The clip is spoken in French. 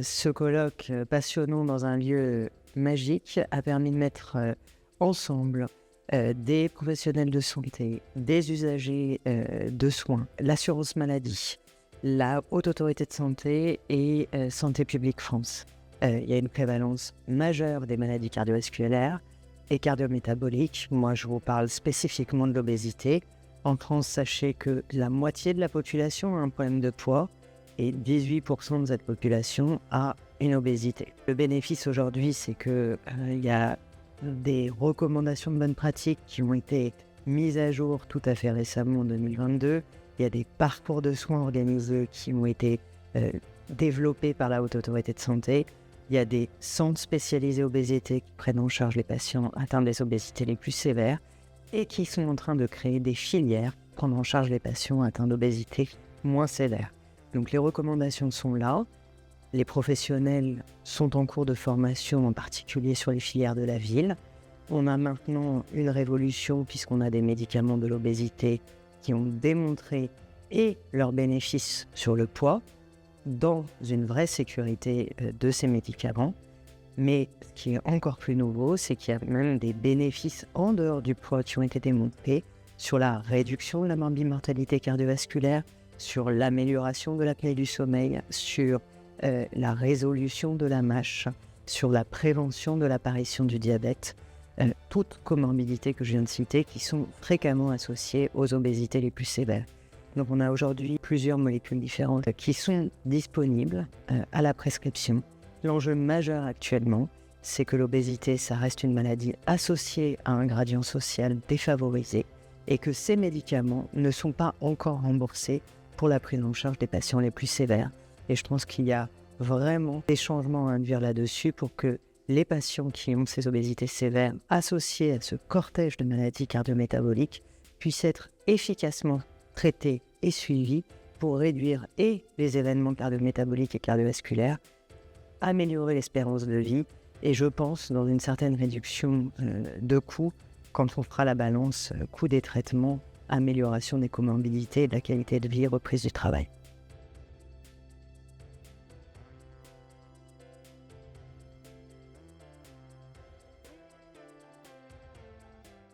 Ce colloque passionnant dans un lieu magique a permis de mettre ensemble des professionnels de santé, des usagers de soins, l'assurance maladie, la Haute Autorité de Santé et Santé publique France. Il y a une prévalence majeure des maladies cardiovasculaires et cardiométaboliques. Moi, je vous parle spécifiquement de l'obésité. En France, sachez que la moitié de la population a un problème de poids et 18% de cette population a une obésité. Le bénéfice aujourd'hui, c'est qu'il y a des recommandations de bonnes pratiques qui ont été mises à jour tout à fait récemment en 2022. Il y a des parcours de soins organisés qui ont été développés par la Haute Autorité de Santé. Il y a des centres spécialisés obésité qui prennent en charge les patients atteints des obésités les plus sévères et qui sont en train de créer des filières pour prendre en charge les patients atteints d'obésité moins sévère. Donc les recommandations sont là, les professionnels sont en cours de formation, en particulier sur les filières de la ville. On a maintenant une révolution puisqu'on a des médicaments de l'obésité qui ont démontré et leurs bénéfices sur le poids, dans une vraie sécurité de ces médicaments. Mais ce qui est encore plus nouveau, c'est qu'il y a même des bénéfices en dehors du poids qui ont été démontrés sur la réduction de la mortalité cardiovasculaire, sur l'amélioration de l'apnée du sommeil, sur la résolution de la MASH, sur la prévention de l'apparition du diabète, toutes comorbidités que je viens de citer qui sont fréquemment associées aux obésités les plus sévères. Donc on a aujourd'hui plusieurs molécules différentes qui sont disponibles à la prescription. L'enjeu majeur actuellement, c'est que l'obésité, ça reste une maladie associée à un gradient social défavorisé et que ces médicaments ne sont pas encore remboursés pour la prise en charge des patients les plus sévères. Et je pense qu'il y a vraiment des changements à induire là-dessus pour que les patients qui ont ces obésités sévères associées à ce cortège de maladies cardiométaboliques puissent être efficacement traités et suivis pour réduire et les événements cardiométaboliques et cardiovasculaires, améliorer l'espérance de vie et je pense dans une certaine réduction de coûts quand on fera la balance coût des traitements, amélioration des comorbidités et de la qualité de vie, reprise du travail.